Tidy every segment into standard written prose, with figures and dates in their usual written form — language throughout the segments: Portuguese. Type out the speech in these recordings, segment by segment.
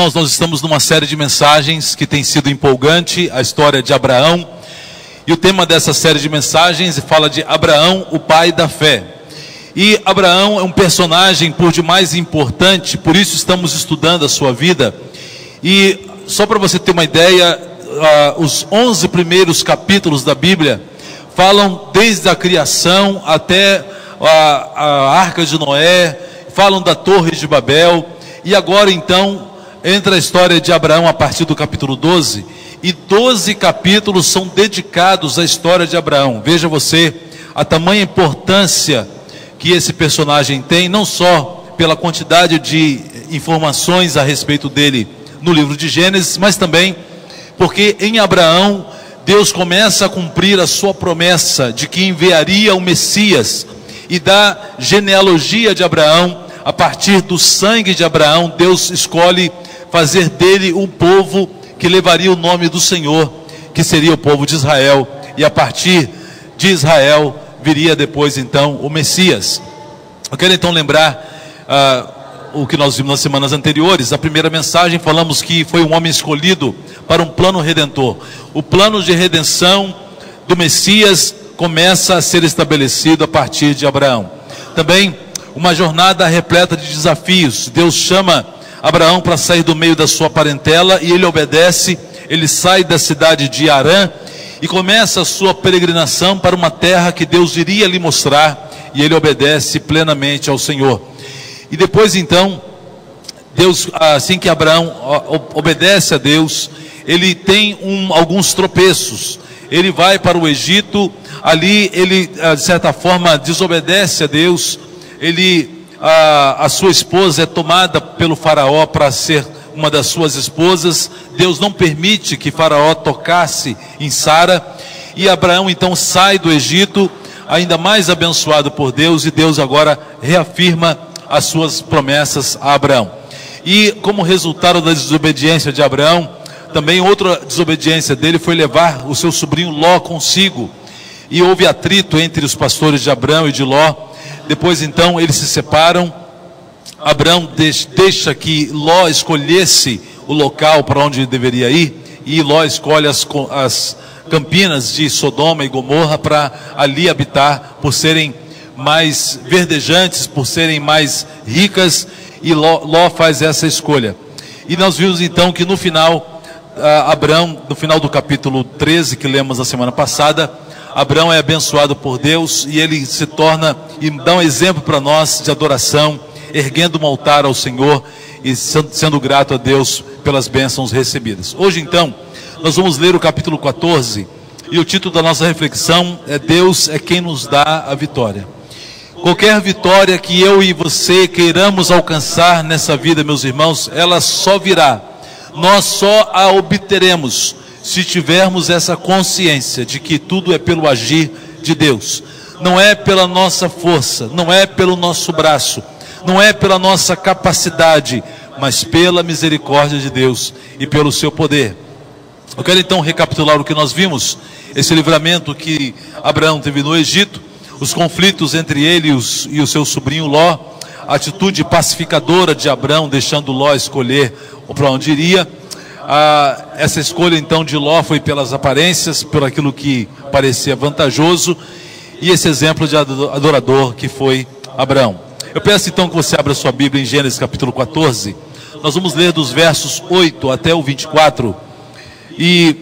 Irmãos, nós estamos numa série de mensagens que tem sido empolgante, a história de Abraão. E o tema dessa série de mensagens fala de Abraão, o pai da fé. E Abraão é um personagem por demais importante, por isso estamos estudando a sua vida. E só para você ter uma ideia, os 11 primeiros capítulos da Bíblia falam desde a criação até a Arca de Noé, falam da Torre de Babel. E agora então entra a história de Abraão a partir do capítulo 12, e 12 capítulos são dedicados à história de Abraão. Veja você a tamanha importância que esse personagem tem, não só pela quantidade de informações a respeito dele no livro de Gênesis, mas também porque em Abraão Deus começa a cumprir a sua promessa de que enviaria o Messias, e da genealogia de Abraão, a partir do sangue de Abraão, Deus escolhe fazer dele um povo que levaria o nome do Senhor, que seria o povo de Israel, e a partir de Israel viria depois então o Messias. Eu quero então lembrar o que nós vimos nas semanas anteriores. A primeira mensagem falamos que foi um homem escolhido para um plano redentor. O plano de redenção do Messias começa a ser estabelecido a partir de Abraão. Também uma jornada repleta de desafios. Deus chama Abraão para sair do meio da sua parentela, e ele obedece. Ele sai da cidade de Harã e começa a sua peregrinação para uma terra que Deus iria lhe mostrar, e ele obedece plenamente ao Senhor. E depois então, Deus, assim que Abraão obedece a Deus, ele tem alguns tropeços. Ele vai para o Egito, ali ele de certa forma desobedece a Deus. A sua esposa é tomada pelo faraó para ser uma das suas esposas. Deus não permite que faraó tocasse em Sara, e Abraão então sai do Egito ainda mais abençoado por Deus, e Deus agora reafirma as suas promessas a Abraão. E como resultado da desobediência de Abraão, também outra desobediência dele foi levar o seu sobrinho Ló consigo, e houve atrito entre os pastores de Abraão e de Ló. Depois então eles se separam. Abraão deixa que Ló escolhesse o local para onde ele deveria ir, e Ló escolhe as campinas de Sodoma e Gomorra para ali habitar, por serem mais verdejantes, por serem mais ricas, e Ló faz essa escolha. E nós vimos então que no final, Abraão, no final do capítulo 13 que lemos na semana passada, Abraão é abençoado por Deus, e ele se torna e dá um exemplo para nós de adoração, erguendo um altar ao Senhor e sendo grato a Deus pelas bênçãos recebidas. Hoje então nós vamos ler o capítulo 14, e o título da nossa reflexão é Deus é quem nos dá a vitória. Qualquer vitória que eu e você queiramos alcançar nessa vida, meus irmãos, ela só virá, nós só a obteremos se tivermos essa consciência de que tudo é pelo agir de Deus. Não é pela nossa força, não é pelo nosso braço, não é pela nossa capacidade, mas pela misericórdia de Deus e pelo seu poder. Eu quero então recapitular o que nós vimos, esse livramento que Abraão teve no Egito, os conflitos entre ele e o seu sobrinho Ló, a atitude pacificadora de Abraão, deixando Ló escolher para onde iria. Essa escolha então de Ló foi pelas aparências, por aquilo que parecia vantajoso, e esse exemplo de adorador que foi Abraão. Eu peço então que você abra sua Bíblia em Gênesis capítulo 14. Nós vamos ler dos versos 8 até o 24. E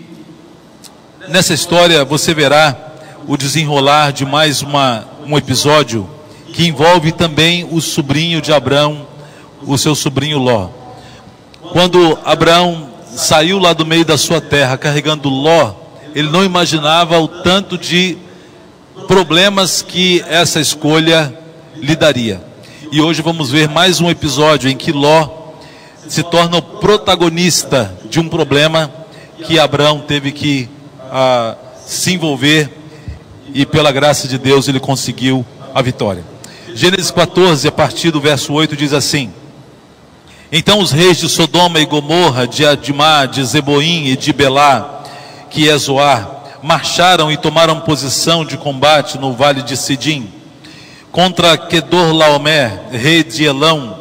nessa história você verá o desenrolar de mais um episódio que envolve também o sobrinho de Abraão, o seu sobrinho Ló. Quando Abraão saiu lá do meio da sua terra carregando Ló, ele não imaginava o tanto de problemas que essa escolha lhe daria. E hoje vamos ver mais um episódio em que Ló se torna o protagonista de um problema que Abraão teve que se envolver, e pela graça de Deus ele conseguiu a vitória. Gênesis 14, a partir do verso 8, diz assim: Então os reis de Sodoma e Gomorra, de Adimá, de Zeboim e de Belá, que é Zoar, marcharam e tomaram posição de combate no vale de Sidim, contra Quedorlaomer, rei de Elão,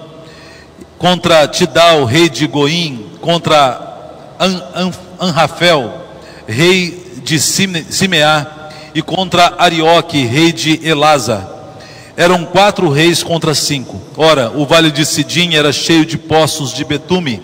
contra Tidal, rei de Goim, contra Anrafel, rei de Simeá, e contra Arioque, rei de Elasa. Eram 4 reis contra 5. Ora, o vale de Sidim era cheio de poços de betume.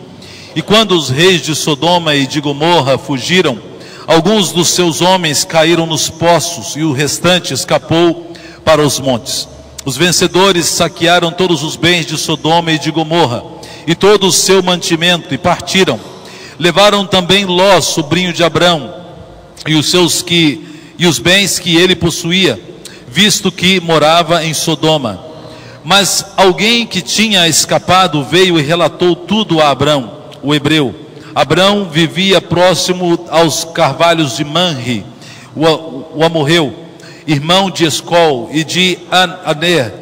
E quando os reis de Sodoma e de Gomorra fugiram, alguns dos seus homens caíram nos poços, e o restante escapou para os montes. Os vencedores saquearam todos os bens de Sodoma e de Gomorra, e todo o seu mantimento, e partiram. Levaram também Ló, sobrinho de Abrão, e os bens que ele possuía, visto que morava em Sodoma. Mas alguém que tinha escapado veio e relatou tudo a Abrão, o hebreu. Abrão vivia próximo aos carvalhos de Manre, o amorreu, irmão de Escol e de Aner,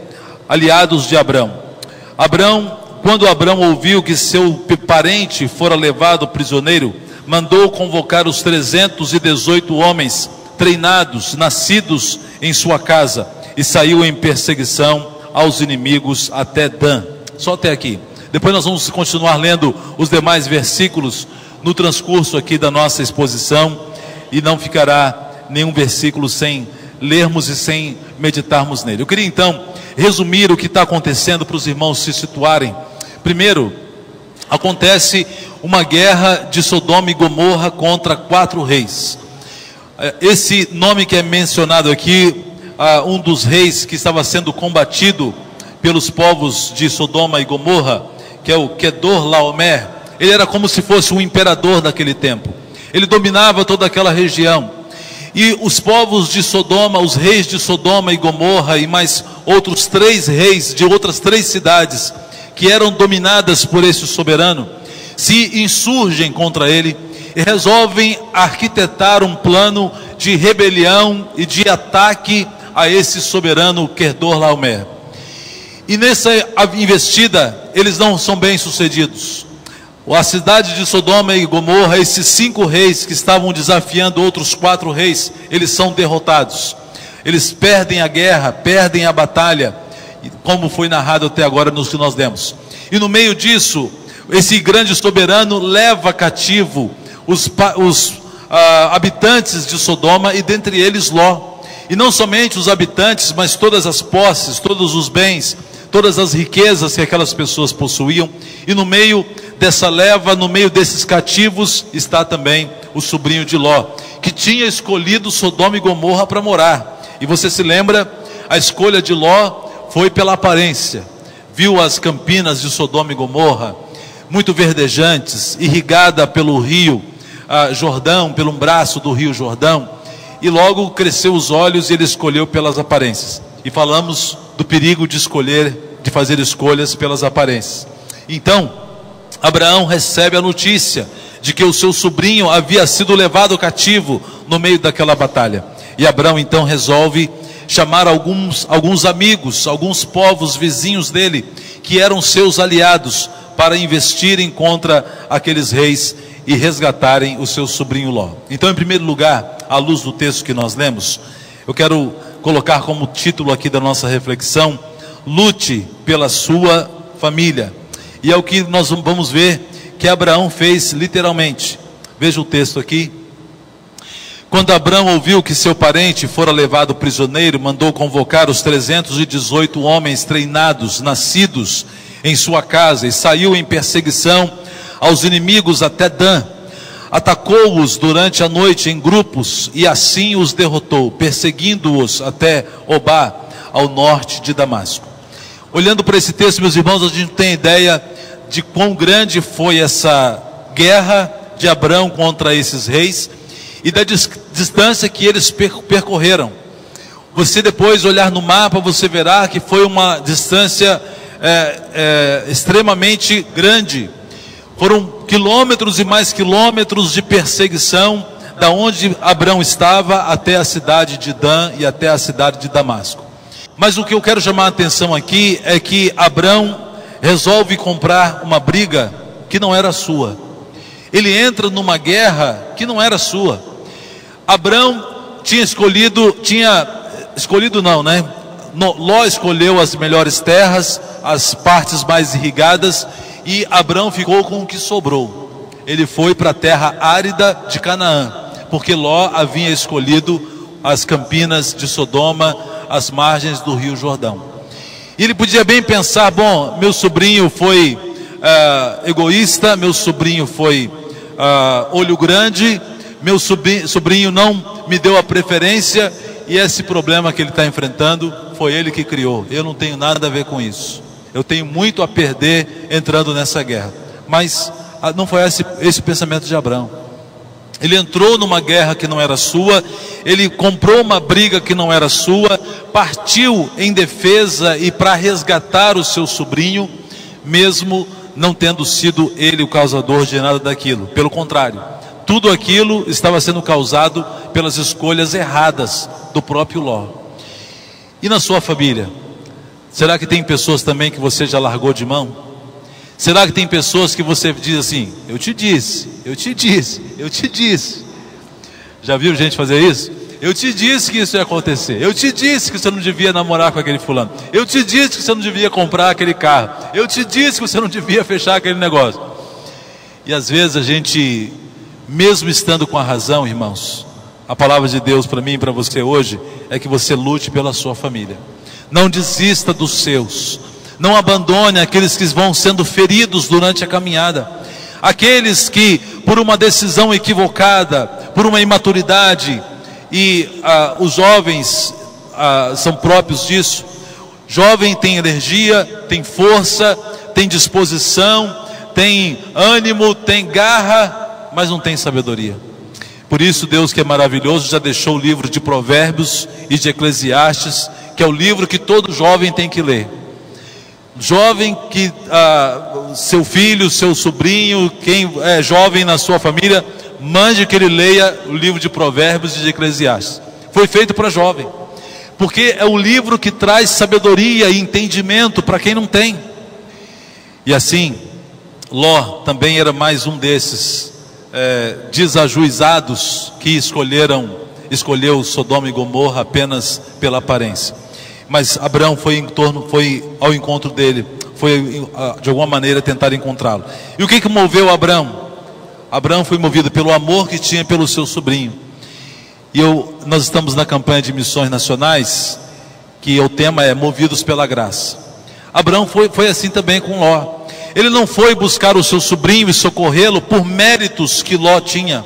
aliados de Abrão. Quando Abrão ouviu que seu parente fora levado prisioneiro, mandou convocar os 318 homens treinados, nascidos em sua casa, e saiu em perseguição aos inimigos até Dan. Só até aqui. Depois nós vamos continuar lendo os demais versículos no transcurso aqui da nossa exposição, e não ficará nenhum versículo sem lermos e sem meditarmos nele. Eu queria então resumir o que está acontecendo para os irmãos se situarem. Primeiro, acontece uma guerra de Sodoma e Gomorra contra 4 reis. Esse nome que é mencionado aqui, um dos reis que estava sendo combatido pelos povos de Sodoma e Gomorra, que é o Quedorlaomer, ele era como se fosse um imperador daquele tempo. Ele dominava toda aquela região. E os povos de Sodoma, os reis de Sodoma e Gomorra, e mais outros 3 reis de outras 3 cidades, que eram dominadas por esse soberano, se insurgem contra ele e resolvem arquitetar um plano de rebelião e de ataque a esse soberano Quedorlaomer. E nessa investida, eles não são bem sucedidos. A cidade de Sodoma e Gomorra, esses 5 reis que estavam desafiando outros 4 reis, eles são derrotados. Eles perdem a guerra, perdem a batalha, como foi narrado até agora nos que nós demos. E no meio disso, esse grande soberano leva cativo os habitantes de Sodoma, e dentre eles Ló. E não somente os habitantes, mas todas as posses, todos os bens, todas as riquezas que aquelas pessoas possuíam. E no meio dessa leva, no meio desses cativos, está também o sobrinho de Ló, que tinha escolhido Sodoma e Gomorra para morar. E você se lembra, a escolha de Ló foi pela aparência. Viu as campinas de Sodoma e Gomorra, muito verdejantes, irrigada pelo rio Jordão, pelo braço do rio Jordão, e logo cresceu os olhos e ele escolheu pelas aparências. E falamos do perigo de fazer escolhas pelas aparências. Então, Abraão recebe a notícia de que o seu sobrinho havia sido levado cativo no meio daquela batalha. E Abraão então resolve chamar alguns amigos, alguns povos vizinhos dele, que eram seus aliados, para investirem contra aqueles reis e resgatarem o seu sobrinho Ló. Então, em primeiro lugar, à luz do texto que nós lemos, eu quero colocar como título aqui da nossa reflexão: lute pela sua família. E é o que nós vamos ver que Abraão fez literalmente. Veja o texto aqui. Quando Abraão ouviu que seu parente fora levado prisioneiro, mandou convocar os 318 homens treinados, nascidos em sua casa, e saiu em perseguição aos inimigos até Dan. Atacou-os durante a noite em grupos, e assim os derrotou, perseguindo-os até Obá, ao norte de Damasco. Olhando para esse texto, meus irmãos, a gente tem ideia de quão grande foi essa guerra de Abraão contra esses reis, e da distância que eles percorreram. Você depois olhar no mapa, você verá que foi uma distância extremamente grande. Foram quilômetros e mais quilômetros de perseguição, da onde Abraão estava até a cidade de Dan e até a cidade de Damasco. Mas o que eu quero chamar a atenção aqui é que Abraão resolve comprar uma briga que não era sua. Ele entra numa guerra que não era sua. Abraão Ló escolheu as melhores terras, as partes mais irrigadas, e Abrão ficou com o que sobrou. Ele foi para a terra árida de Canaã, porque Ló havia escolhido as campinas de Sodoma, as margens do rio Jordão. E ele podia bem pensar: bom, meu sobrinho foi egoísta, meu sobrinho foi olho grande, meu sobrinho não me deu a preferência, e esse problema que ele está enfrentando foi ele que criou. Eu não tenho nada a ver com isso. Eu tenho muito a perder entrando nessa guerra. Mas não foi esse o pensamento de Abrão. Ele entrou numa guerra que não era sua, ele comprou uma briga que não era sua, partiu em defesa e para resgatar o seu sobrinho, mesmo não tendo sido ele o causador de nada daquilo. Pelo contrário, tudo aquilo estava sendo causado pelas escolhas erradas do próprio Ló. E na sua família, será que tem pessoas também que você já largou de mão? Será que tem pessoas que você diz assim: eu te disse, eu te disse, eu te disse? Já viu gente fazer isso? Eu te disse que isso ia acontecer. Eu te disse que você não devia namorar com aquele fulano. Eu te disse que você não devia comprar aquele carro. Eu te disse que você não devia fechar aquele negócio. E às vezes a gente, mesmo estando com a razão, irmãos, a palavra de Deus para mim e para você hoje é que você lute pela sua família. Não desista dos seus. Não abandone aqueles que vão sendo feridos durante a caminhada. Aqueles que, por uma decisão equivocada, por uma imaturidade, e os jovens são próprios disso. Jovem tem energia, tem força, tem disposição, tem ânimo, tem garra, mas não tem sabedoria. Por isso Deus, que é maravilhoso, já deixou o livro de Provérbios e de Eclesiastes, que é o livro que todo jovem tem que ler. Jovem que seu filho, seu sobrinho, quem é jovem na sua família, mande que ele leia o livro de Provérbios e de Eclesiastes. Foi feito para jovem, porque é o livro que traz sabedoria e entendimento para quem não tem. E assim, Ló também era mais um desses desajuizados que escolheu Sodoma e Gomorra apenas pela aparência. Mas Abrão foi ao encontro dele, foi de alguma maneira tentar encontrá-lo. E o que moveu Abrão? Abrão foi movido pelo amor que tinha pelo seu sobrinho. E nós estamos na campanha de missões nacionais, que o tema é Movidos pela Graça. Abrão foi assim também com Ló. Ele não foi buscar o seu sobrinho e socorrê-lo por méritos que Ló tinha.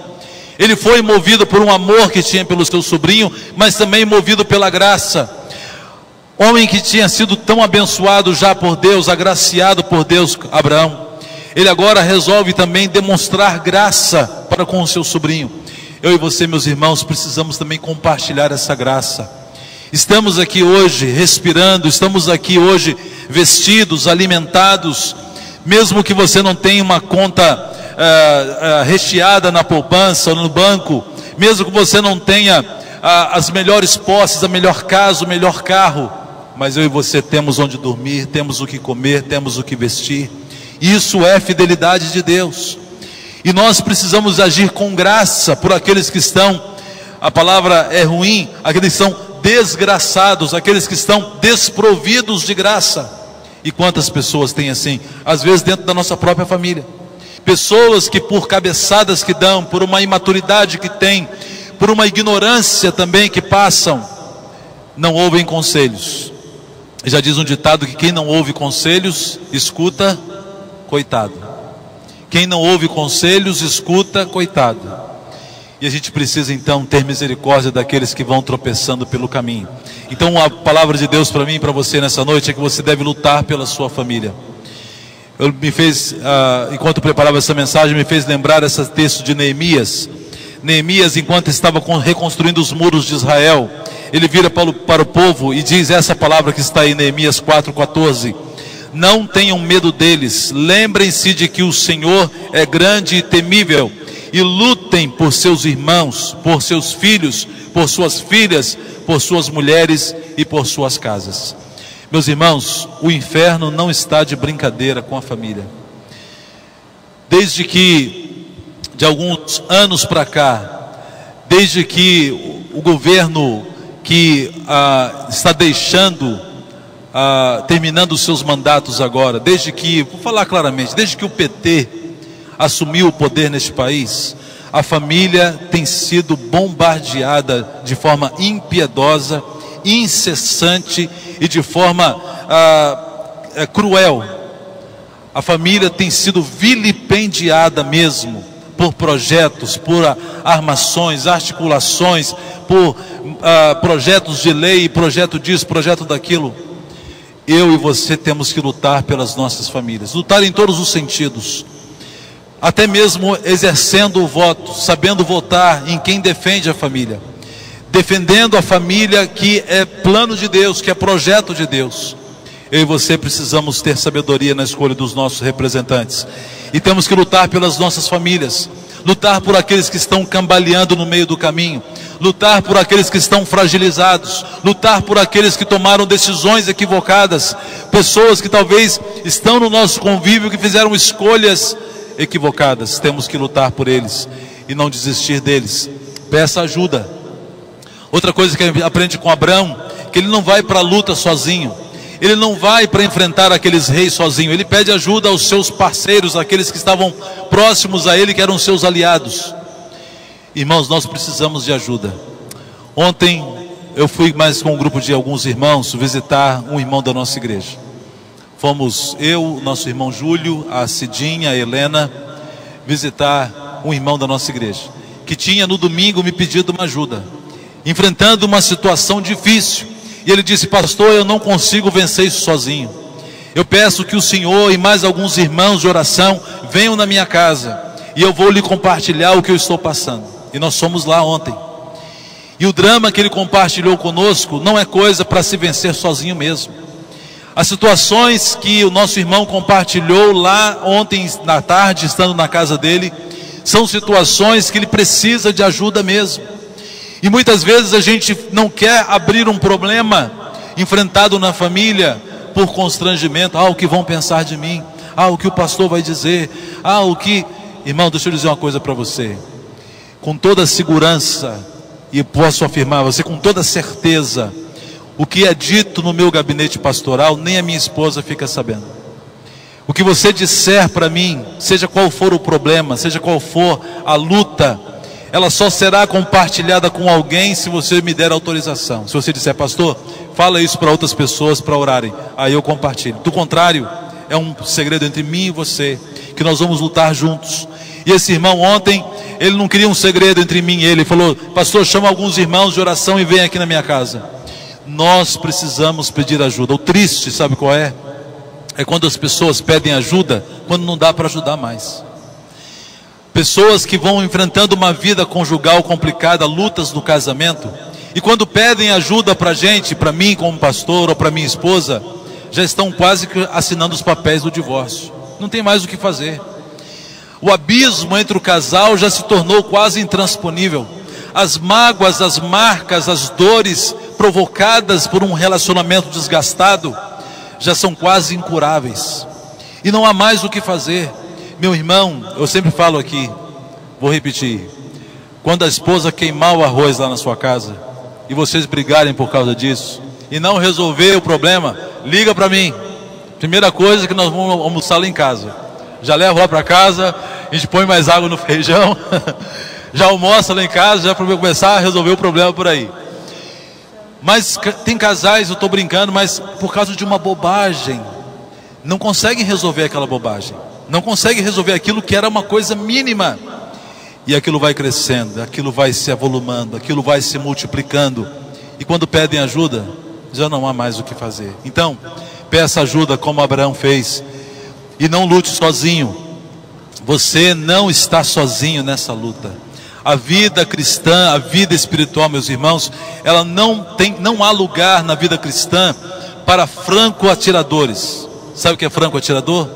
Ele foi movido por um amor que tinha pelo seu sobrinho, mas também movido pela graça. Homem que tinha sido tão abençoado já por Deus, agraciado por Deus, Abraão, ele agora resolve também demonstrar graça para com o seu sobrinho. Eu e você, meus irmãos, precisamos também compartilhar essa graça. Estamos aqui hoje respirando, estamos aqui hoje vestidos, alimentados, mesmo que você não tenha uma conta recheada na poupança ou no banco, mesmo que você não tenha as melhores posses, a melhor casa, o melhor carro, mas eu e você temos onde dormir, temos o que comer, temos o que vestir. Isso é fidelidade de Deus. E nós precisamos agir com graça por aqueles que estão, a palavra é ruim, aqueles que estão desgraçados, aqueles que estão desprovidos de graça. E quantas pessoas tem assim, às vezes dentro da nossa própria família, pessoas que por cabeçadas que dão, por uma imaturidade que têm, por uma ignorância também que passam, não ouvem conselhos. Já diz um ditado que quem não ouve conselhos, escuta, coitado. Quem não ouve conselhos, escuta, coitado. E a gente precisa então ter misericórdia daqueles que vão tropeçando pelo caminho. Então a palavra de Deus para mim e para você nessa noite é que você deve lutar pela sua família. Enquanto preparava essa mensagem, me fez lembrar esse texto de Neemias. Neemias, enquanto estava reconstruindo os muros de Israel, ele vira para o povo e diz essa palavra que está em Neemias 4,14: não tenham medo deles, lembrem-se de que o Senhor é grande e temível, e lutem por seus irmãos, por seus filhos, por suas filhas, por suas mulheres e por suas casas. Meus irmãos, o inferno não está de brincadeira com a família. Desde que, de alguns anos para cá, desde que o governo que está deixando terminando os seus mandatos agora, vou falar claramente, desde que o PT assumiu o poder neste país, a família tem sido bombardeada de forma impiedosa, incessante e de forma cruel. A família tem sido vilipendiada mesmo por projetos, por armações, articulações, por projetos de lei, projeto disso, projeto daquilo. Eu e você temos que lutar pelas nossas famílias, lutar em todos os sentidos, até mesmo exercendo o voto, sabendo votar em quem defende a família, defendendo a família que é plano de Deus, que é projeto de Deus. Eu e você precisamos ter sabedoria na escolha dos nossos representantes, e temos que lutar pelas nossas famílias, lutar por aqueles que estão cambaleando no meio do caminho, lutar por aqueles que estão fragilizados, lutar por aqueles que tomaram decisões equivocadas, pessoas que talvez estão no nosso convívio, que fizeram escolhas equivocadas. Temos que lutar por eles e não desistir deles. Peça ajuda. Outra coisa que a gente aprende com Abraão, que ele não vai para a luta sozinho, ele não vai para enfrentar aqueles reis sozinho, ele pede ajuda aos seus parceiros, aqueles que estavam próximos a ele, que eram seus aliados. Irmãos, nós precisamos de ajuda. Ontem eu fui mais com um grupo de alguns irmãos visitar um irmão da nossa igreja. Fomos eu, nosso irmão Júlio, a Cidinha, a Helena, visitar um irmão da nossa igreja, que tinha no domingo me pedido uma ajuda, enfrentando uma situação difícil. E ele disse: pastor, eu não consigo vencer isso sozinho. Eu peço que o senhor e mais alguns irmãos de oração venham na minha casa, e eu vou lhe compartilhar o que eu estou passando. E nós fomos lá ontem. E o drama que ele compartilhou conosco não é coisa para se vencer sozinho mesmo. As situações que o nosso irmão compartilhou lá ontem na tarde, estando na casa dele, são situações que ele precisa de ajuda mesmo. E muitas vezes a gente não quer abrir um problema enfrentado na família por constrangimento. O que vão pensar de mim? O que o pastor vai dizer? Irmão, deixa eu dizer uma coisa para você. Com toda segurança, e posso afirmar você com toda certeza, o que é dito no meu gabinete pastoral, nem a minha esposa fica sabendo. O que você disser para mim, seja qual for o problema, seja qual for a luta, ela só será compartilhada com alguém se você me der autorização. Se você disser: pastor, fala isso para outras pessoas para orarem, aí eu compartilho. Do contrário, é um segredo entre mim e você, que nós vamos lutar juntos. E esse irmão ontem, ele não queria um segredo entre mim e ele falou: pastor, chama alguns irmãos de oração e vem aqui na minha casa. Nós precisamos pedir ajuda. O triste, sabe qual é? É quando as pessoas pedem ajuda, quando não dá para ajudar mais. Pessoas que vão enfrentando uma vida conjugal complicada, lutas no casamento, e quando pedem ajuda para a gente, para mim como pastor ou para minha esposa, já estão quase que assinando os papéis do divórcio. Não tem mais o que fazer. O abismo entre o casal já se tornou quase intransponível. As mágoas, as marcas, as dores provocadas por um relacionamento desgastado já são quase incuráveis. E não há mais o que fazer. Meu irmão, eu sempre falo aqui, vou repetir: quando a esposa queimar o arroz lá na sua casa e vocês brigarem por causa disso e não resolver o problema, liga para mim. Primeira coisa que nós vamos almoçar lá em casa. Já levo lá para casa, a gente põe mais água no feijão, já almoça lá em casa, já para começar a resolver o problema por aí. Mas tem casais, eu estou brincando, mas por causa de uma bobagem, não conseguem resolver aquela bobagem. Não consegue resolver aquilo que era uma coisa mínima, e aquilo vai crescendo, aquilo vai se avolumando, aquilo vai se multiplicando, e quando pedem ajuda, já não há mais o que fazer. Então, peça ajuda como Abraão fez, e não lute sozinho. Você não está sozinho nessa luta. A vida cristã, a vida espiritual, meus irmãos, ela não há lugar na vida cristã para franco-atiradores. Sabe o que é franco-atirador?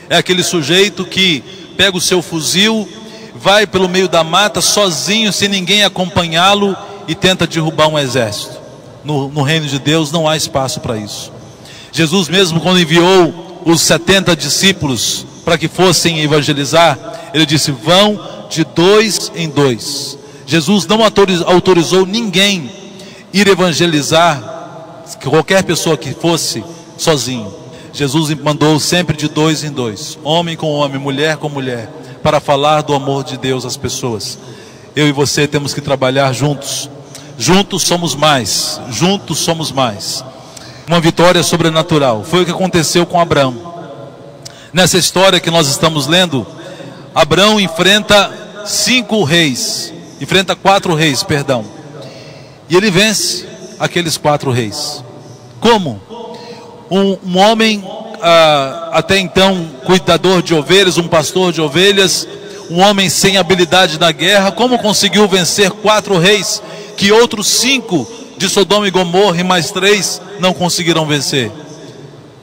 É aquele sujeito que pega o seu fuzil, vai pelo meio da mata sozinho, sem ninguém acompanhá-lo, e tenta derrubar um exército. No reino de Deus não há espaço para isso. Jesus mesmo, quando enviou os 70 discípulos para que fossem evangelizar, ele disse: vão de 2 em 2. Jesus não autorizou ninguém ir evangelizar, qualquer pessoa que fosse, sozinho. Jesus mandou sempre de 2 em 2, homem com homem, mulher com mulher, para falar do amor de Deus às pessoas. Eu e você temos que trabalhar juntos. Juntos somos mais, juntos somos mais. Uma vitória sobrenatural, foi o que aconteceu com Abraão. Nessa história que nós estamos lendo, Abraão enfrenta 4 reis, perdão. E ele vence aqueles 4 reis. Como? Um homem, até então cuidador de ovelhas, um pastor de ovelhas, um homem sem habilidade na guerra, como conseguiu vencer 4 reis, que outros 5 de Sodoma e Gomorra e mais 3 não conseguiram vencer?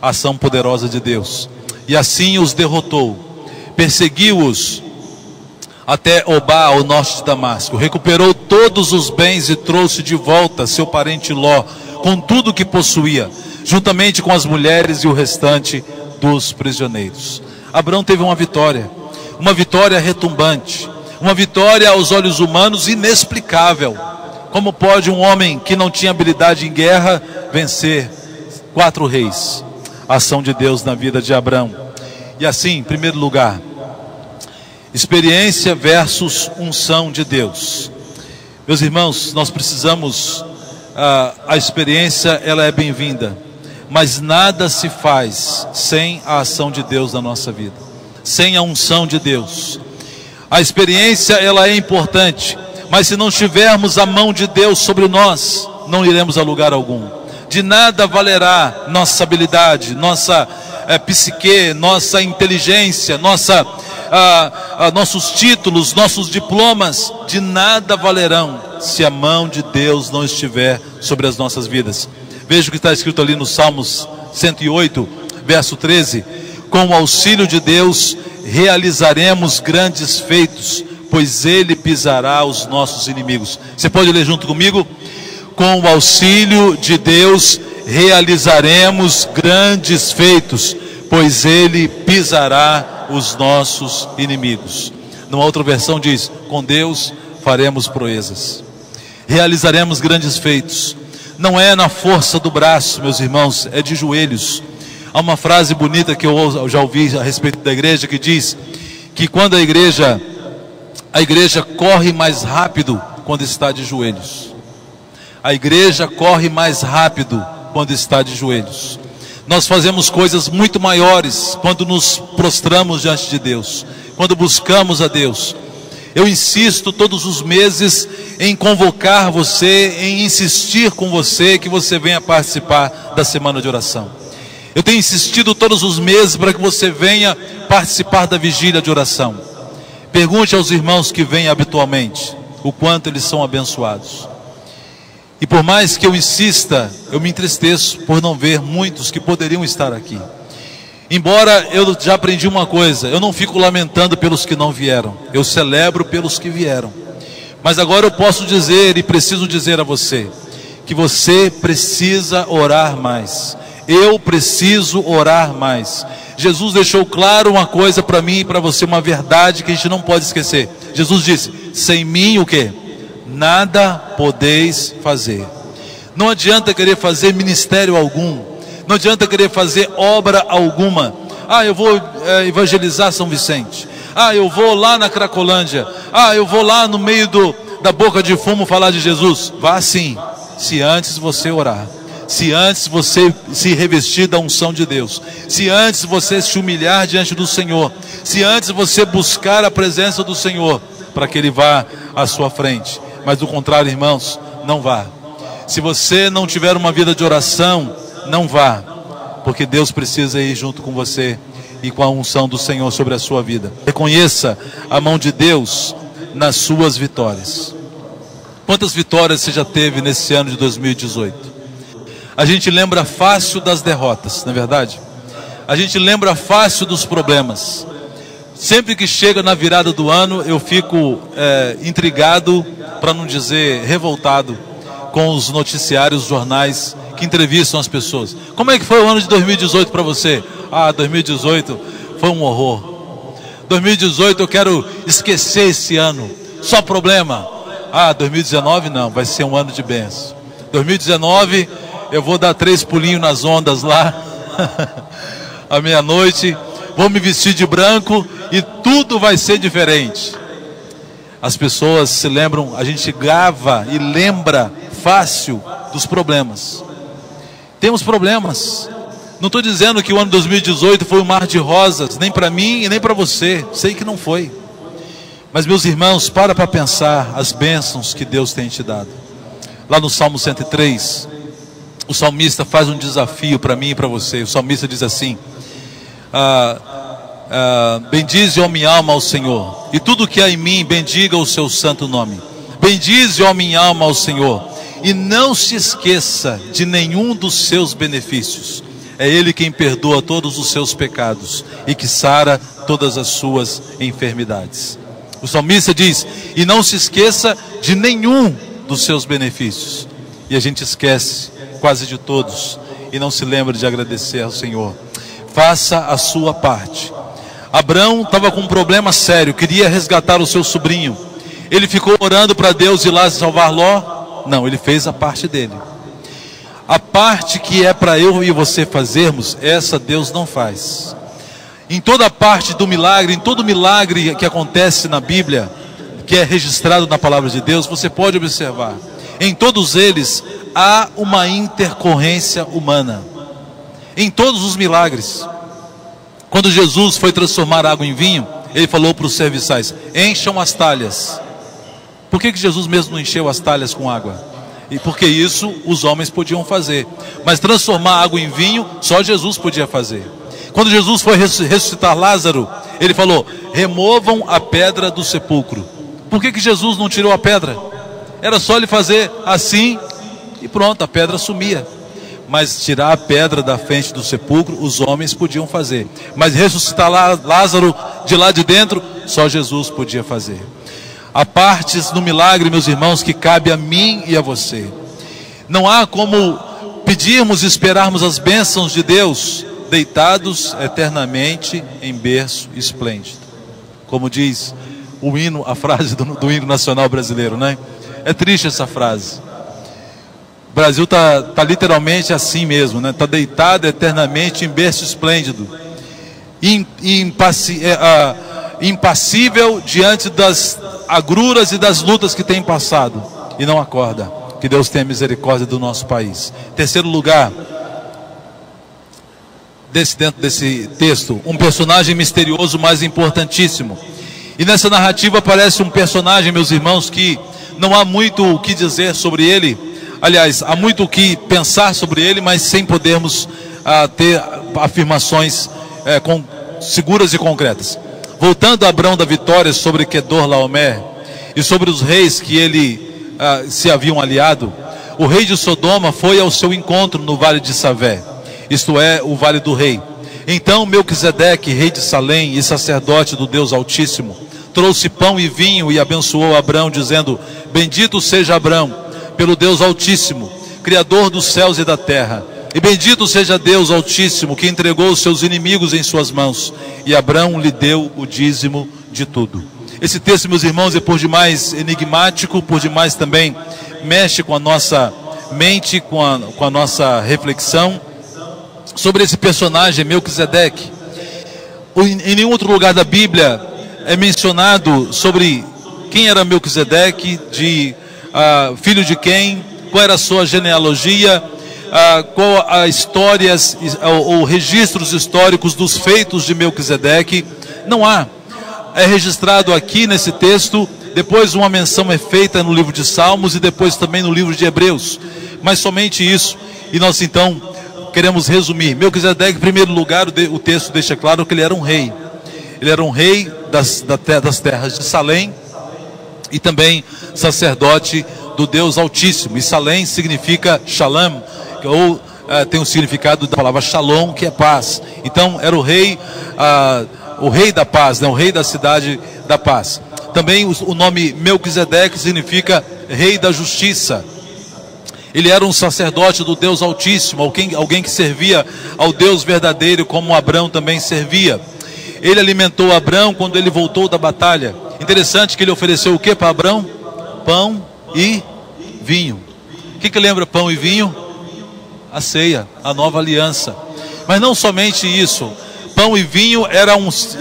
A ação poderosa de Deus. E assim os derrotou, perseguiu-os até Obá, ao norte de Damasco, recuperou todos os bens e trouxe de volta seu parente Ló, com tudo que possuía, juntamente com as mulheres e o restante dos prisioneiros. Abraão teve uma vitória retumbante, uma vitória aos olhos humanos inexplicável. Como pode um homem que não tinha habilidade em guerra vencer 4 reis? A ação de Deus na vida de Abraão. E assim, em primeiro lugar, experiência versus unção de Deus. Meus irmãos, nós precisamos, a experiência ela é bem-vinda, mas nada se faz sem a ação de Deus na nossa vida, sem a unção de Deus. A experiência ela é importante, mas se não tivermos a mão de Deus sobre nós, não iremos a lugar algum. De nada valerá nossa habilidade, nossa psique, nossa inteligência, nossos títulos, nossos diplomas, de nada valerão se a mão de Deus não estiver sobre as nossas vidas. Veja o que está escrito ali no Salmos 108, verso 13: com o auxílio de Deus realizaremos grandes feitos, pois Ele pisará os nossos inimigos. Você pode ler junto comigo? Com o auxílio de Deus realizaremos grandes feitos, pois Ele pisará os nossos inimigos. Numa outra versão diz: com Deus faremos proezas, realizaremos grandes feitos. Não é na força do braço, meus irmãos, é de joelhos. Há uma frase bonita que eu já ouvi a respeito da igreja, que diz que quando a igreja corre mais rápido quando está de joelhos. A igreja corre mais rápido quando está de joelhos. Nós fazemos coisas muito maiores quando nos prostramos diante de Deus, quando buscamos a Deus. Eu insisto todos os meses em convocar você, em insistir com você, que você venha participar da semana de oração. Eu tenho insistido todos os meses para que você venha participar da vigília de oração. Pergunte aos irmãos que vêm habitualmente o quanto eles são abençoados. E por mais que eu insista, eu me entristeço por não ver muitos que poderiam estar aqui. Embora eu já aprendi uma coisa: eu não fico lamentando pelos que não vieram, eu celebro pelos que vieram. Mas agora eu posso dizer e preciso dizer a você, que você precisa orar mais. Eu preciso orar mais. Jesus deixou claro uma coisa para mim e para você, uma verdade que a gente não pode esquecer. Jesus disse: sem mim o quê? Nada podeis fazer. Não adianta querer fazer ministério algum, não adianta querer fazer obra alguma. Eu vou evangelizar São Vicente, eu vou lá na Cracolândia, eu vou lá no meio da boca de fumo falar de Jesus. Vá sim, se antes você orar, se antes você se revestir da unção de Deus, se antes você se humilhar diante do Senhor, se antes você buscar a presença do Senhor, para que Ele vá à sua frente. Mas do contrário, irmãos, não vá. Se você não tiver uma vida de oração, não vá, porque Deus precisa ir junto com você e com a unção do Senhor sobre a sua vida. Reconheça a mão de Deus nas suas vitórias. Quantas vitórias você já teve nesse ano de 2018? A gente lembra fácil das derrotas, não é verdade? A gente lembra fácil dos problemas. Sempre que chega na virada do ano, eu fico intrigado, para não dizer revoltado, com os noticiários, os jornais que entrevistam as pessoas. Como é que foi o ano de 2018 para você? 2018 foi um horror. 2018 eu quero esquecer esse ano, só problema. 2019 não, vai ser um ano de bênção. 2019 eu vou dar 3 pulinhos nas ondas lá. à meia-noite, vou me vestir de branco e tudo vai ser diferente. As pessoas se lembram, a gente grava e lembra fácil dos problemas. Temos problemas. Não estou dizendo que o ano 2018 foi um mar de rosas, nem para mim e nem para você. Sei que não foi. Mas, meus irmãos, para pensar as bênçãos que Deus tem te dado. Lá no Salmo 103, o salmista faz um desafio para mim e para você. O salmista diz assim: bendize, ó minha alma, ao Senhor, e tudo que há em mim, bendiga o seu santo nome. Bendize, ó minha alma, ao Senhor, e não se esqueça de nenhum dos seus benefícios. É Ele quem perdoa todos os seus pecados e que sara todas as suas enfermidades. O salmista diz: e não se esqueça de nenhum dos seus benefícios. E a gente esquece quase de todos e não se lembra de agradecer ao Senhor. Faça a sua parte. Abraão estava com um problema sério, queria resgatar o seu sobrinho. Ele ficou orando para Deus ir lá salvar Ló? Não, ele fez a parte dele. A parte que é para eu e você fazermos, essa Deus não faz. Em toda parte do milagre, em todo milagre que acontece na Bíblia, que é registrado na palavra de Deus, você pode observar, em todos eles há uma intercorrência humana. Em todos os milagres. Quando Jesus foi transformar água em vinho, ele falou para os serviçais: encham as talhas. Por que Jesus mesmo não encheu as talhas com água? E porque isso os homens podiam fazer, mas transformar água em vinho só Jesus podia fazer. Quando Jesus foi ressuscitar Lázaro, ele falou: removam a pedra do sepulcro. Por que Jesus não tirou a pedra? Era só ele fazer assim e pronto, a pedra sumia. Mas tirar a pedra da frente do sepulcro, os homens podiam fazer. Mas ressuscitar Lázaro de lá de dentro, só Jesus podia fazer. Há partes no milagre, meus irmãos, que cabe a mim e a você. Não há como pedirmos e esperarmos as bênçãos de Deus deitados eternamente em berço esplêndido. Como diz o hino, a frase do hino nacional brasileiro, né? É triste essa frase. O Brasil tá literalmente assim mesmo, né? Está deitado eternamente em berço esplêndido, impassível diante das agruras e das lutas que tem passado, e não acorda. Que Deus tenha misericórdia do nosso país. Terceiro lugar, dentro desse texto, um personagem misterioso, mas importantíssimo. E nessa narrativa aparece um personagem, meus irmãos, que não há muito o que dizer sobre ele. Aliás, há muito o que pensar sobre ele, mas sem podermos ter afirmações seguras e concretas. Voltando a Abrão da Vitória sobre Quedorlaomer e sobre os reis que ele se haviam aliado, o rei de Sodoma foi ao seu encontro no vale de Savé, isto é, o vale do rei. Então Melquisedeque, rei de Salém e sacerdote do Deus Altíssimo, trouxe pão e vinho e abençoou Abrão, dizendo: bendito seja Abrão pelo Deus Altíssimo, Criador dos céus e da terra, e bendito seja Deus Altíssimo, que entregou os seus inimigos em suas mãos, e Abrão lhe deu o dízimo de tudo. Esse texto, meus irmãos, é por demais enigmático, por demais também mexe com a nossa mente, com a nossa reflexão sobre esse personagem Melquisedeque. Em nenhum outro lugar da Bíblia é mencionado sobre quem era Melquisedeque, filho de quem, qual era a sua genealogia, qual as histórias ou registros históricos dos feitos de Melquisedeque. Não há. É registrado aqui nesse texto, depois uma menção é feita no livro de Salmos e depois também no livro de Hebreus, mas somente isso. E nós então queremos resumir. Melquisedeque, em primeiro lugar, o texto deixa claro que ele era um rei. Ele era um rei das terras de Salém e também sacerdote do Deus Altíssimo. E Salém significa Shalom, ou tem o significado da palavra Shalom, que é paz. Então era o rei da paz, né? O rei da cidade da paz. Também o nome Melquisedeque significa rei da justiça. Ele era um sacerdote do Deus Altíssimo, alguém que servia ao Deus verdadeiro, como Abrão também servia. Ele alimentou Abrão quando ele voltou da batalha. Interessante que ele ofereceu o que para Abrão? Pão e vinho. O que lembra pão e vinho? A ceia, a nova aliança. Mas não somente isso, pão e vinho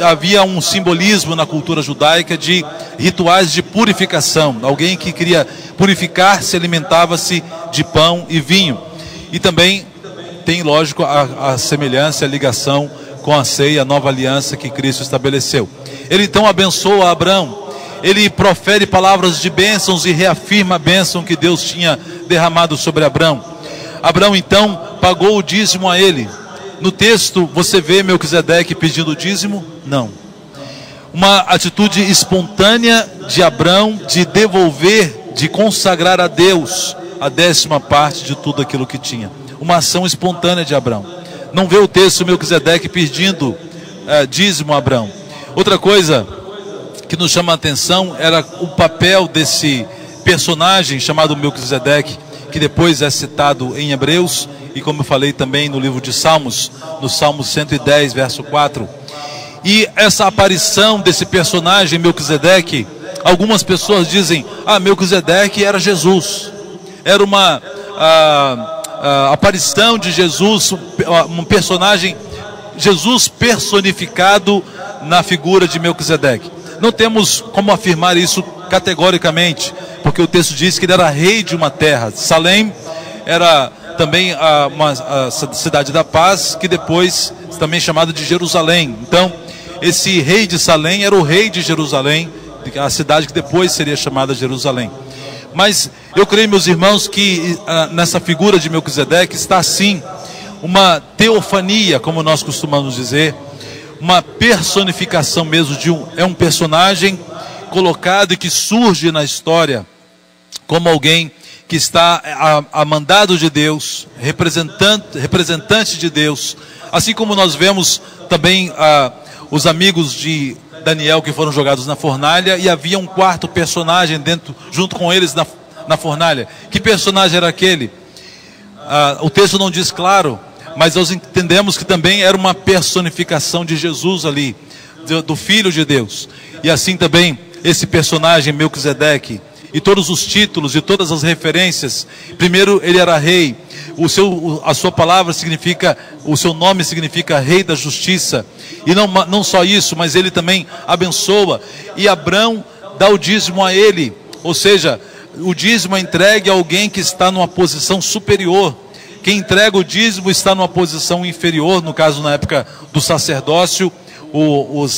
havia um simbolismo na cultura judaica de rituais de purificação. Alguém que queria purificar-se alimentava-se de pão e vinho. E também tem, lógico, a semelhança, a ligação com a ceia, a nova aliança que Cristo estabeleceu. Ele então abençoa Abraão, ele profere palavras de bênçãos e reafirma a bênção que Deus tinha derramado sobre Abraão. Abraão então pagou o dízimo a ele. No texto você vê Melquisedeque pedindo o dízimo? Não. Uma atitude espontânea de Abraão de devolver, de consagrar a Deus a 10ª parte de tudo aquilo que tinha. Uma ação espontânea de Abraão. Não vê o texto Melquisedeque pedindo dízimo a Abraão. Outra coisa que nos chama a atenção era o papel desse personagem chamado Melquisedeque, que depois é citado em Hebreus, e como eu falei também no livro de Salmos, no Salmo 110, verso 4. E essa aparição desse personagem Melquisedeque, algumas pessoas dizem, Melquisedeque era Jesus. Era uma aparição de Jesus, um personagem, Jesus personificado na figura de Melquisedeque. Não temos como afirmar isso categoricamente, porque o texto diz que ele era rei de uma terra. Salém era também a cidade da paz, que depois também é chamada de Jerusalém. Então, esse rei de Salém era o rei de Jerusalém, a cidade que depois seria chamada Jerusalém. Mas eu creio, meus irmãos, que nessa figura de Melquisedeque está sim uma teofania, como nós costumamos dizer, uma personificação mesmo é um personagem colocado e que surge na história como alguém que está a mandado de Deus, representante de Deus, assim como nós vemos também os amigos de Daniel que foram jogados na fornalha, e havia um quarto personagem junto com eles na fornalha. Que personagem era aquele? O texto não diz claro, mas nós entendemos que também era uma personificação de Jesus ali, do Filho de Deus. E assim também esse personagem Melquisedeque, e todos os títulos e todas as referências. Primeiro, ele era rei. A sua palavra significa, o seu nome significa Rei da Justiça. E não só isso, mas ele também abençoa. E Abraão dá o dízimo a ele. Ou seja, o dízimo é entregue a alguém que está numa posição superior. Quem entrega o dízimo está numa posição inferior. No caso, na época do sacerdócio, o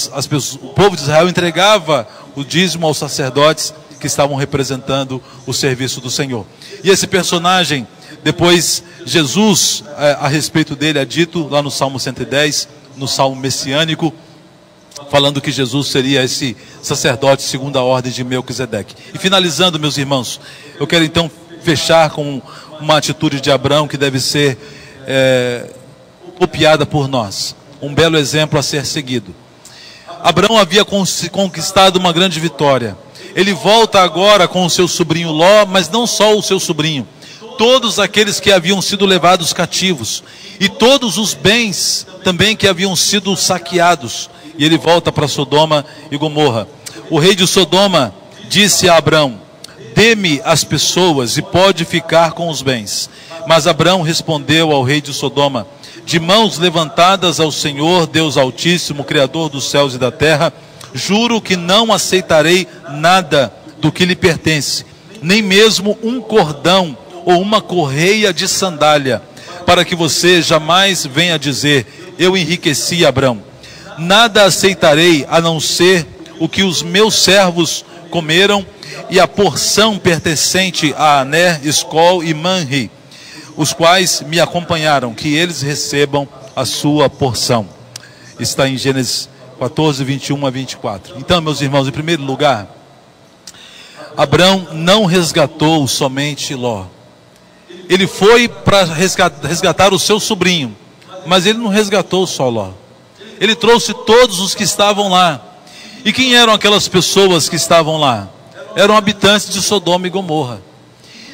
povo de Israel entregava o dízimo aos sacerdotes que estavam representando o serviço do Senhor. E esse personagem, depois Jesus, a respeito dele é dito lá no Salmo 110, no Salmo messiânico, falando que Jesus seria esse sacerdote segundo a ordem de Melquisedeque. E finalizando, meus irmãos, eu quero então fechar com uma atitude de Abraão que deve ser copiada por nós. Um belo exemplo a ser seguido. Abraão havia conquistado uma grande vitória. Ele volta agora com o seu sobrinho Ló, mas não só o seu sobrinho. Todos aqueles que haviam sido levados cativos. E todos os bens também que haviam sido saqueados. E ele volta para Sodoma e Gomorra. O rei de Sodoma disse a Abraão: dê-me as pessoas e pode ficar com os bens. Mas Abraão respondeu ao rei de Sodoma: de mãos levantadas ao Senhor, Deus Altíssimo, Criador dos céus e da terra, juro que não aceitarei nada do que lhe pertence, nem mesmo um cordão ou uma correia de sandália, para que você jamais venha dizer: eu enriqueci Abraão. Nada aceitarei a não ser o que os meus servos comeram e a porção pertencente a Aner, Escol e Manri, os quais me acompanharam, que eles recebam a sua porção. Está em Gênesis 14, 21 a 24. Então, meus irmãos, em primeiro lugar, Abraão não resgatou somente Ló. Ele foi para resgatar o seu sobrinho, mas ele não resgatou só Ló. Ele trouxe todos os que estavam lá. E quem eram aquelas pessoas que estavam lá? Eram habitantes de Sodoma e Gomorra.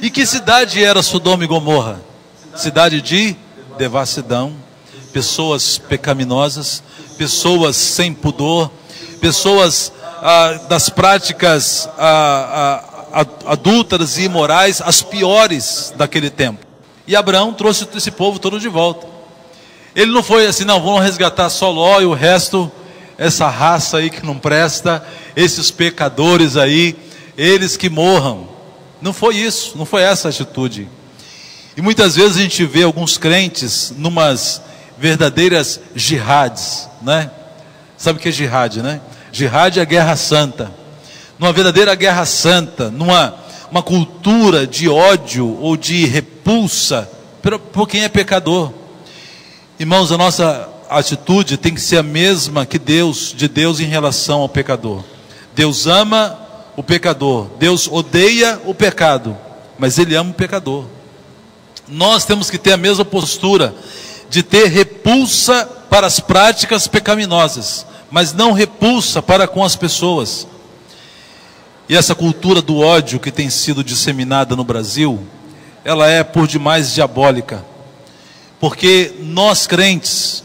E que cidade era Sodoma e Gomorra? Cidade de devassidão, pessoas pecaminosas, pessoas sem pudor, pessoas das práticas adúlteras e imorais, as piores daquele tempo. E Abraão trouxe esse povo todo de volta. Ele não foi assim, não, vamos resgatar só Ló e o resto, essa raça aí que não presta, esses pecadores aí, eles que morram. Não foi isso, não foi essa a atitude. E muitas vezes a gente vê alguns crentes numas verdadeiras jihadis, né? Sabe o que é jihad, né? Jihad é a guerra santa. Numa verdadeira guerra santa, uma cultura de ódio ou de repulsa por quem é pecador. Irmãos, a nossa atitude tem que ser a mesma que de Deus em relação ao pecador. Deus ama o pecador, Deus odeia o pecado, mas Ele ama o pecador. Nós temos que ter a mesma postura de ter repulsa para as práticas pecaminosas, mas não repulsa para com as pessoas. E essa cultura do ódio que tem sido disseminada no Brasil, ela é por demais diabólica, porque nós crentes,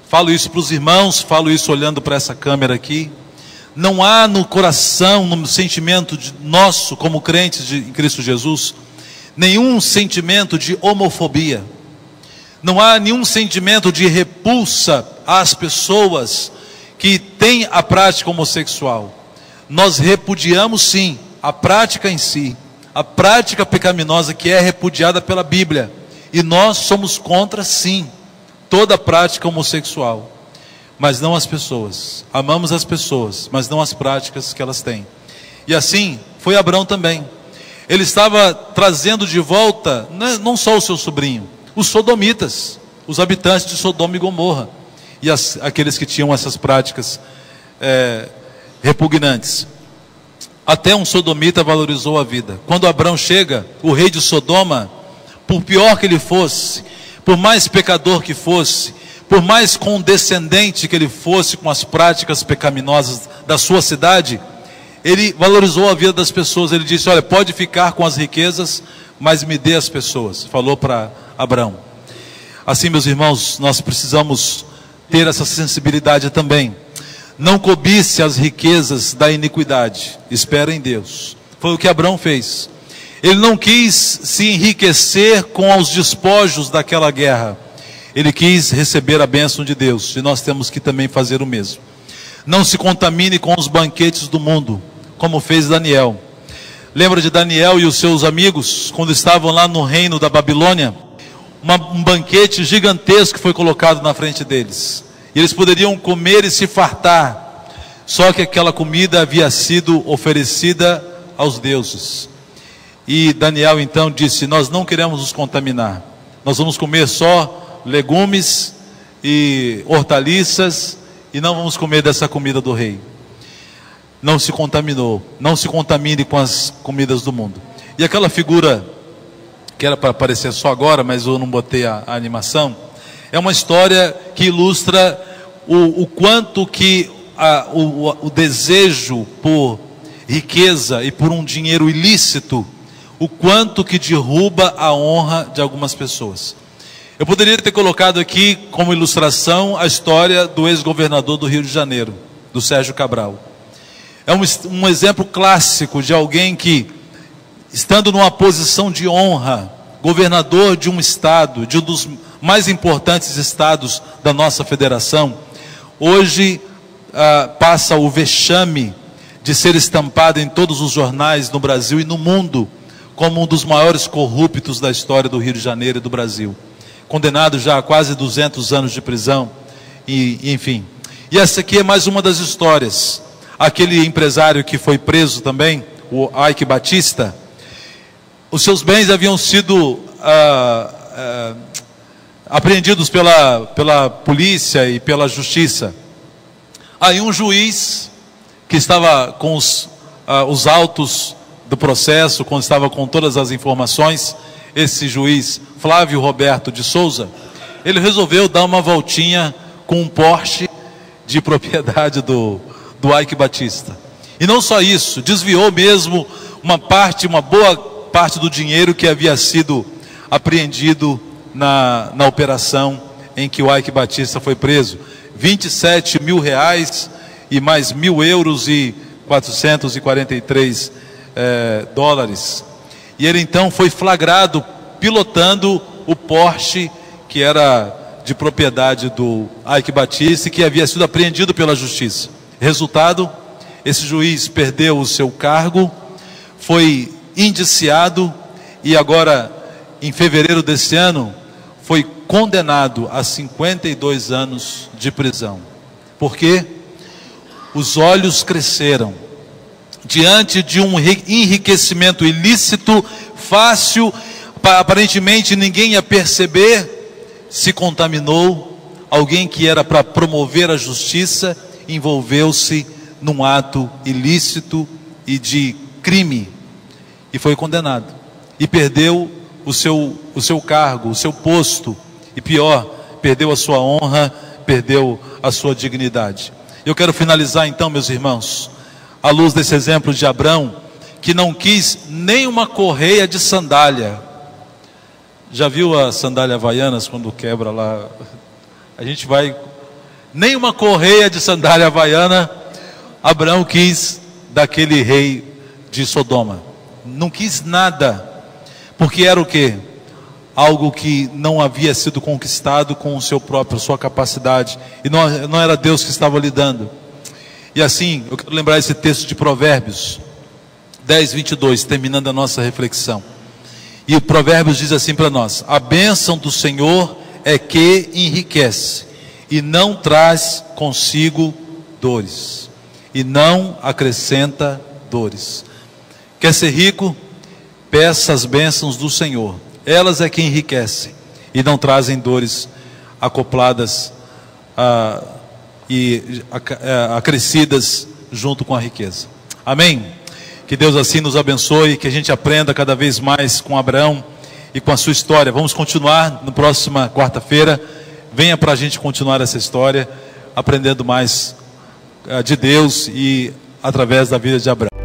falo isso para os irmãos, falo isso olhando para essa câmera aqui, não há no coração, no sentimento nosso como crentes em Cristo Jesus, nenhum sentimento de homofobia, não há nenhum sentimento de repulsa às pessoas que têm a prática homossexual. Nós repudiamos sim a prática em si, a prática pecaminosa que é repudiada pela Bíblia, e nós somos contra sim toda prática homossexual, mas não as pessoas. Amamos as pessoas, mas não as práticas que elas têm. E assim foi Abraão também. Ele estava trazendo de volta, não só o seu sobrinho, os sodomitas, os habitantes de Sodoma e Gomorra, e aqueles que tinham essas práticas repugnantes. Até um sodomita valorizou a vida. Quando Abraão chega, o rei de Sodoma, por pior que ele fosse, por mais pecador que fosse, por mais condescendente que ele fosse com as práticas pecaminosas da sua cidade, ele valorizou a vida das pessoas. Ele disse: olha, pode ficar com as riquezas, mas me dê as pessoas. Falou para Abraão. Assim, meus irmãos, nós precisamos ter essa sensibilidade também. Não cobice as riquezas da iniquidade, espera em Deus. Foi o que Abraão fez. Ele não quis se enriquecer com os despojos daquela guerra. Ele quis receber a bênção de Deus, e nós temos que também fazer o mesmo. Não se contamine com os banquetes do mundo, como fez Daniel. Lembra de Daniel e os seus amigos, quando estavam lá no reino da Babilônia? Um banquete gigantesco foi colocado na frente deles, e eles poderiam comer e se fartar, só que aquela comida havia sido oferecida aos deuses. E Daniel então disse: nós não queremos nos contaminar, nós vamos comer só legumes e hortaliças, e não vamos comer dessa comida do rei. Não se contaminou. Não se contamine com as comidas do mundo. E aquela figura, que era para aparecer só agora, mas eu não botei a animação, é uma história que ilustra o quanto que o desejo por riqueza e por um dinheiro ilícito, o quanto que derruba a honra de algumas pessoas. Eu poderia ter colocado aqui como ilustração a história do ex-governador do Rio de Janeiro, do Sérgio Cabral. É um exemplo clássico de alguém que, estando numa posição de honra, governador de um estado, de um dos mais importantes estados da nossa federação, hoje passa o vexame de ser estampado em todos os jornais no Brasil e no mundo como um dos maiores corruptos da história do Rio de Janeiro e do Brasil. Condenado já a quase 200 anos de prisão, enfim. E essa aqui é mais uma das histórias. Aquele empresário que foi preso também, o Ike Batista, os seus bens haviam sido apreendidos pela polícia e pela justiça. Aí um juiz que estava com os autos do processo, quando estava com todas as informações, esse juiz Flávio Roberto de Souza, ele resolveu dar uma voltinha com um Porsche de propriedade do Ike Batista. E não só isso, desviou mesmo uma boa parte do dinheiro que havia sido apreendido na operação em que o Ike Batista foi preso. 27 mil reais e mais 1.000 euros e 443 dólares. E ele então foi flagrado pilotando o Porsche que era de propriedade do Ike Batista, que havia sido apreendido pela justiça. Resultado, esse juiz perdeu o seu cargo, foi indiciado e agora, em fevereiro desse ano, foi condenado a 52 anos de prisão. Por quê? Os olhos cresceram diante de um enriquecimento ilícito, fácil, aparentemente ninguém ia perceber. Se contaminou, alguém que era para promover a justiça, envolveu-se num ato ilícito e de crime, e foi condenado, e perdeu o seu cargo, o seu posto, e pior, perdeu a sua honra, perdeu a sua dignidade. Eu quero finalizar então, meus irmãos, à luz desse exemplo de Abrão, que não quis nem uma correia de sandália. Já viu a sandália havaianas quando quebra lá? A gente vai... Nem uma correia de sandália havaiana Abraão quis daquele rei de Sodoma. Não quis nada. Porque era o quê? Algo que não havia sido conquistado com o seu próprio, sua capacidade. E não era Deus que estava lhe dando. E assim, eu quero lembrar esse texto de Provérbios 10, 22, terminando a nossa reflexão. E o Provérbios diz assim para nós: a bênção do Senhor é que enriquece e não traz consigo dores, e não acrescenta dores. Quer ser rico? Peça as bênçãos do Senhor. Elas é que enriquecem e não trazem dores acopladas e acrescidas junto com a riqueza. Amém? Que Deus assim nos abençoe, que a gente aprenda cada vez mais com Abraão e com a sua história. Vamos continuar na próxima quarta-feira. Venha para a gente continuar essa história, aprendendo mais de Deus e através da vida de Abraão.